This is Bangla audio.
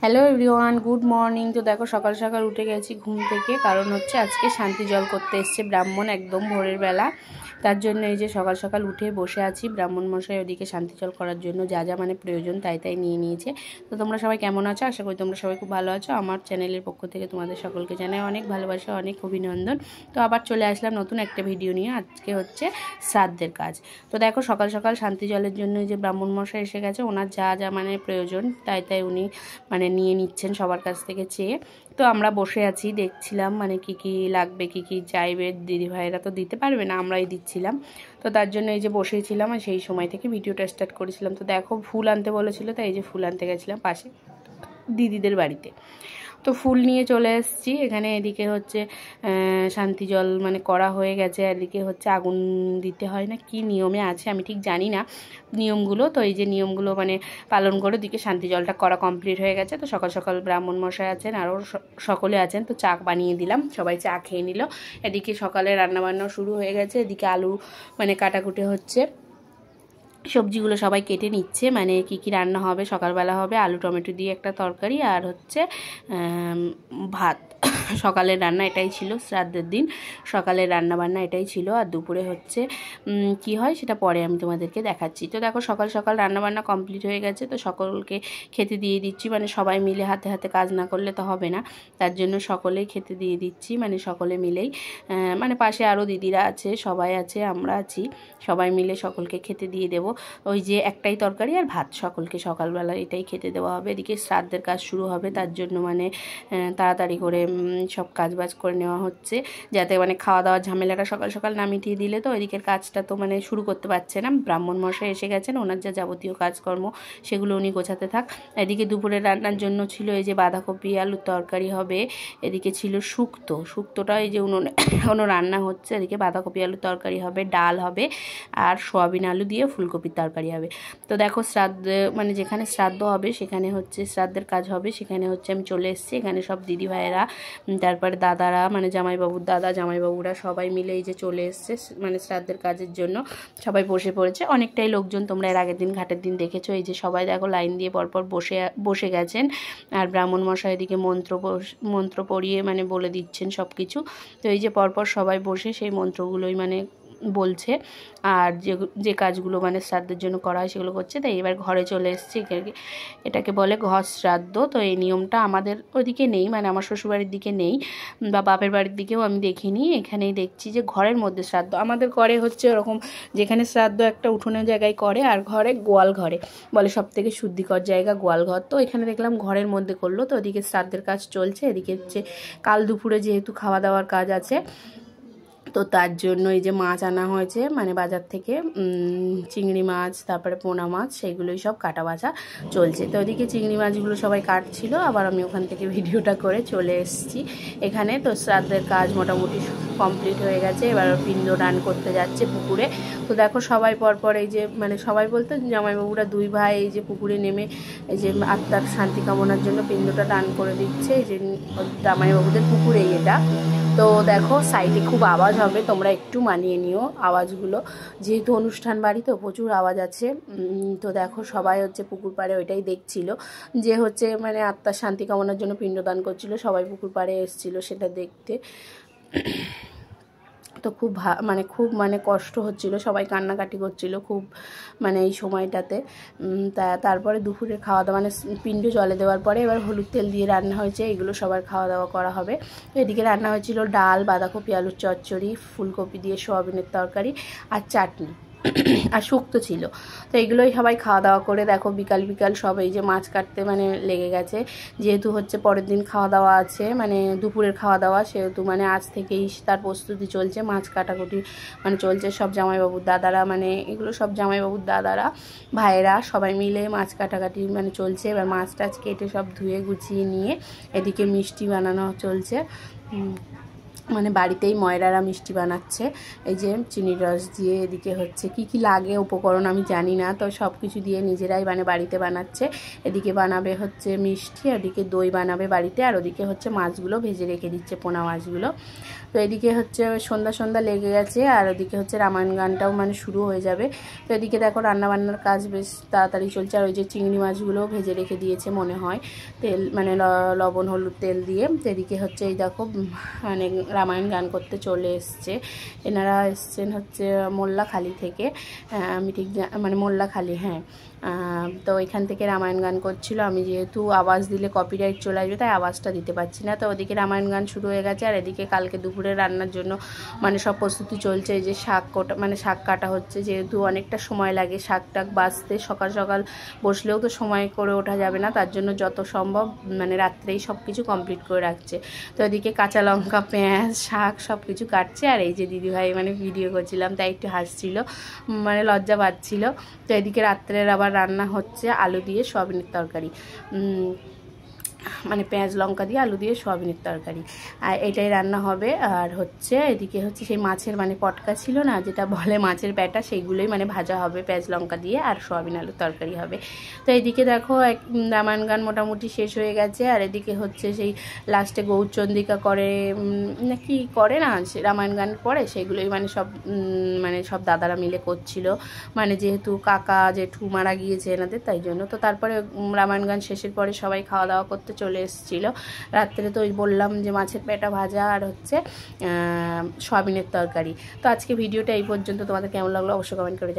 Hello everyone, good morning. তো দেখো সকাল সকাল উঠে গেছি ঘুম থেকে, কারণ হচ্ছে আজকে শান্তি জল করতে এসছে ব্রাহ্মণ একদম ভোরের বেলা। তার জন্য এই যে সকাল সকাল উঠে বসে আছি। ব্রাহ্মণ মশাই ওদিকে শান্তি জল করার জন্য যা যা মানে প্রয়োজন তাই তাই নিয়ে নিয়েছে। তো তোমরা সবাই কেমন আছো? আশা করি তোমরা সবাই খুব ভালো আছো। আমার চ্যানেলের পক্ষ থেকে তোমাদের সকলকে জানাই অনেক ভালোবাসা, অনেক অভিনন্দন। তো আবার চলে আসলাম নতুন একটা ভিডিও নিয়ে। আজকে হচ্ছে শ্রাদ্ধের কাজ। তো দেখো সকাল সকাল শান্তি জলের জন্য যে ব্রাহ্মণ মশাই এসে গেছে, ওনার যা যা মানে প্রয়োজন তাই তাই উনি মানে নিয়ে নিচ্ছেন সবার কাছ থেকে চেয়ে। তো আমরা বসে আছি, দেখছিলাম মানে কি কি লাগবে, কি কি চাইবে। দিদিভাইরা তো দিতে পারবে না, আমরাই দিচ্ছিলাম। তো তার জন্য এই যে বসেছিলাম, আর সেই সময় থেকে ভিডিওটা স্টার্ট করেছিলাম। তো দেখো ফুল আনতে বলেছিল, তাই এই যে ফুল আনতে গেছিলাম পাশে দিদিদের বাড়িতে। তো ফুল নিয়ে চলে এসেছি এখানে। এদিকে হচ্ছে শান্তি জল মানে করা হয়ে গেছে, এদিকে হচ্ছে আগুন দিতে হয় না কি নিয়মে আছে আমি ঠিক জানি না নিয়মগুলো। তো এই যে নিয়মগুলো মানে পালন করে দিকে শান্তি জলটা করা কমপ্লিট হয়ে গেছে। তো সকাল সকাল ব্রাহ্মণ মশাই আছেন, আরও সকলে আছেন। তো চা বানিয়ে দিলাম, সবাই চা খেয়ে নিল। এদিকে সকালে রান্নাবান্নাও শুরু হয়ে গেছে। এদিকে আলু মানে কাটাকুটি হচ্ছে, সবজিগুলো সবাই কেটে নিচ্ছে। মানে কি কি রান্না হবে, সকালবেলা হবে আলু টমেটো দিয়ে একটা তরকারি, আর হচ্ছে ভাত। সকালের রান্না এটাই ছিল, শ্রাদ্ধের দিন সকালের রান্না বান্না এটাই ছিল। আর দুপুরে হচ্ছে কি হয় সেটা পরে আমি তোমাদেরকে দেখাচ্ছি। তো দেখো সকাল সকাল রান্না বান্না কমপ্লিট হয়ে গেছে। তো সকলকে খেতে দিয়ে দিচ্ছি, মানে সবাই মিলে হাতে হাতে কাজ না করলে তো হবে না। তার জন্য সকলেই খেতে দিয়ে দিচ্ছি, মানে সকলে মিলেই। মানে পাশে আরও দিদিরা আছে, সবাই আছে, আমরা আছি, সবাই মিলে সকলকে খেতে দিয়ে দেবো। ওই যে একটাই তরকারি আর ভাত, সকলকে সকালবেলা এটাই খেতে দেওয়া হবে। এদিকে শ্রাদ্ধের কাজ শুরু হবে, তার জন্য মানে তাড়াতাড়ি করে সব কাজবাজ করে নেওয়া হচ্ছে, যাতে মানে খাওয়া দাওয়ার ঝামেলাটা সকাল সকাল না মিটিয়ে দিলে তো ওইদিকের কাজটা তো মানে শুরু করতে পারছে না। ব্রাহ্মণ মশাই এসে গেছেন, ওনার যা যাবতীয় কাজকর্ম সেগুলো উনি গোছাতে থাক। এদিকে দুপুরের রান্নার জন্য ছিল এই যে বাঁধাকপি আলুর তরকারি হবে। এদিকে ছিল শুক্তোটা এই যে উনুনে রান্না হচ্ছে। এদিকে বাঁধাকপি আলুর তরকারি হবে, ডাল হবে, আর সোয়াবিন আলু দিয়ে ফুলকপির তরকারি হবে। তো দেখো শ্রাদ্ধ মানে যেখানে শ্রাদ্ধ হবে সেখানে হচ্ছে শ্রাদ্ধের কাজ হবে, সেখানে হচ্ছে আমি চলে এসেছি। এখানে সব দিদি ভাইয়েরা, তারপরে দাদারা মানে জামাইবাবুর দাদা জামাইবাবুরা সবাই মিলে এই যে চলে এসছে মানে শ্রাদ্ধের কাজের জন্য। সবাই বসে পড়েছে, অনেকটাই লোকজন। তোমরা এর আগের দিন ঘাটের দিন দেখেছো, এই যে সবাই দেখো লাইন দিয়ে পরপর বসে গেছেন। আর ব্রাহ্মণ মশাই এদিকে মন্ত্র পড়িয়ে মানে বলে দিচ্ছেন সব কিছু। তো এই যে পরপর সবাই বসে সেই মন্ত্রগুলোই মানে বলছে, আর যে কাজগুলো মানে শ্রাদ্ধের জন্য করা হয় সেগুলো করছে। তাই এবার ঘরে চলে এসেছি, এটাকে বলে ঘর শ্রাদ্ধ। তো এই নিয়মটা আমাদের ওইদিকে নেই, মানে আমার শ্বশুরবাড়ির দিকে নেই বা বাপের বাড়ির দিকেও আমি দেখিনি। এখানেই দেখছি যে ঘরের মধ্যে শ্রাদ্ধ আমাদের করে হচ্ছে ওরকম, যেখানে শ্রাদ্ধ একটা উঠোনের জায়গায় করে, আর ঘরে গোয়াল ঘরে বলে সব থেকে শুদ্ধিকর জায়গা গোয়াল ঘর। তো এখানে দেখলাম ঘরের মধ্যে করলো। তো ওদিকে শ্রাদ্ধের কাজ চলছে, এদিকে হচ্ছে কাল দুপুরে যেহেতু খাওয়া দাওয়ার কাজ আছে, তো তার জন্য এই যে মাছ আনা হয়েছে মানে বাজার থেকে, চিংড়ি মাছ, তারপরে পোনা মাছ, সেইগুলোই সব কাটা বাছা চলছে। তো ওদিকে চিংড়ি মাছগুলো সবাই কাটছিল, আবার আমি ওখান থেকে ভিডিওটা করে চলে এসেছি এখানে। তো শ্রাদ্ধের কাজ মোটামুটি কমপ্লিট হয়ে গেছে, এবার পিণ্ড দান করতে যাচ্ছে পুকুরে। তো দেখো সবাই পরপর এই যে মানে সবাই বলতে জামাইবাবুরা দুই ভাই এই যে পুকুরে নেমে এই যে আত্মার শান্তি কামনার জন্য পিণ্ডটা দান করে দিচ্ছে। এই যে জামাইবাবুদের পুকুরেই এটা। তো দেখো সাইডে খুব আওয়াজ হবে, তোমরা একটু মানিয়ে নিও আওয়াজগুলো, যেহেতু অনুষ্ঠান বাড়ি তো প্রচুর আওয়াজ আছে। তো দেখো সবাই হচ্ছে পুকুর পাড়ে ওইটাই দেখছিল, যে হচ্ছে মানে আত্মার শান্তি কামনার জন্য পিণ্ডদান করছিল, সবাই পুকুর পাড়ে এসেছিলো সেটা দেখতে। তো খুব মানে কষ্ট হচ্ছিল, সবাই কান্নাকাটি করছিল খুব মানে এই সময়টাতে। তারপরে দুপুরে খাওয়া দাওয়া মানে পিণ্ড জলে দেওয়ার পরে এবার হলুদ তেল দিয়ে রান্না হয়েছে, এগুলো সবার খাওয়া দাওয়া করা হবে। এদিকে রান্না হয়েছিল ডাল, বাঁধাকপি আলুর চচ্চড়ি, ফুলকপি দিয়ে সোয়াবিনের তরকারি আর চাটনি, আর শুক্তো ছিল। তো এগুলোই সবাই খাওয়া দাওয়া করে দেখো বিকাল সব এই যে মাছ কাটতে মানে লেগে গেছে, যেহেতু হচ্ছে পরের দিন খাওয়া দাওয়া আছে মানে দুপুরের খাওয়া দাওয়া, সেহেতু মানে আজ থেকেই তার প্রস্তুতি চলছে, মাছ কাটাকুটি মানে চলছে। সব জামাইবাবুর দাদারা মানে এগুলো সব জামাইবাবুর দাদারা ভাইয়েরা সবাই মিলে মাছ কাটাকাটি মানে চলছে। এবার মাছ টাছ কেটে সব ধুয়ে গুছিয়ে নিয়ে এদিকে মিষ্টি বানানো চলছে। মানে বাড়িতেই ময়রারা মিষ্টি বানাচ্ছে, এই যে চিনির রস দিয়ে। এদিকে হচ্ছে কি কি লাগে উপকরণ আমি জানি না, তো সব কিছু দিয়ে নিজেরাই মানে বাড়িতে বানাচ্ছে। এদিকে বানাবে হচ্ছে মিষ্টি, ওদিকে দই বানাবে বাড়িতে, আর ওদিকে হচ্ছে মাছগুলো ভেজে রেখে দিচ্ছে, পোনা মাছগুলো। তো এদিকে হচ্ছে সন্ধ্যা সন্ধ্যা লেগে গেছে, আর ওদিকে হচ্ছে রামায়ণ গানটাও মানে শুরু হয়ে যাবে। তো এদিকে দেখো রান্নাবান্নার কাজ বেশ তাড়াতাড়ি চলছে। আর ওই যে চিংড়ি মাছগুলো ভেজে রেখে দিয়েছে মনে হয়, তেল মানে লবণ হলুদ তেল দিয়ে। তো এদিকে হচ্ছে এই দেখো মানে রামায়ণ গান করতে চলে এসছে। এনারা এসছেন হচ্ছে মোল্লাখালী থেকে, আমি ঠিক মানে মোল্লাখালী, হ্যাঁ। তো এখান থেকে রামায়ণ গান করছিল। আমি যেহেতু আওয়াজ দিলে কপিরাইট চলে আসবে, তাই আওয়াজটা দিতে পারছি না। তো ওদিকে রামায়ণ গান শুরু হয়ে গেছে, আর এদিকে কালকে দুপুরে রান্নার জন্য মানে সব প্রস্তুতি চলছে। এই যে শাক কাটা হচ্ছে, যেহেতু অনেকটা সময় লাগে শাক টাক বাছতে, সকাল সকাল বসলেও তো সময় করে ওঠা যাবে না, তার জন্য যত সম্ভব মানে রাত্রেই সব কিছু কমপ্লিট করে রাখছে। তো এদিকে কাঁচা লঙ্কা, পেঁয়াজ, শাক সব কিছু কাটছে। আর এই যে দিদিভাই মানে ভিডিও করছিলাম তাই একটু হাসছিল, মানে লজ্জা পাচ্ছিল। তো এদিকে রাত্রের আবার রান্না হচ্ছে আলু দিয়ে সয়াবিনের তরকারি, মানে পেঁয়াজ লঙ্কা দিয়ে আলু দিয়ে সয়াবিনের তরকারি, আর এটাই রান্না হবে। আর হচ্ছে এদিকে হচ্ছে সেই মাছের মানে পটকা ছিল না, যেটা বলে মাছের প্যাটা, সেইগুলোই মানে ভাজা হবে পেঁয়াজ লঙ্কা দিয়ে, আর সয়াবিন আলুর তরকারি হবে। তো এদিকে দেখো রামায়ণ গান মোটামুটি শেষ হয়ে গেছে। আর এদিকে হচ্ছে সেই লাস্টে গৌরচন্দ্রিকা করে না কি করে না, রামায়ণ গান পড়ে, সেইগুলোই মানে সব দাদারা মিলে করছিল, মানে যেহেতু কাকা জেঠু মারা গিয়েছে এনাদের, তাই জন্য। তো তারপরে রামায়ণ গান শেষের পরে সবাই খাওয়া দাওয়া করতে চলে এসেছিলো রাত্রে। তো বললাম যে মাছের পেটা ভাজা আর হচ্ছে সয়াবিনের তরকারি। তো আজকে ভিডিওটা এই পর্যন্ত, তোমাদের কেমন লাগলো অবশ্যই কমেন্ট করে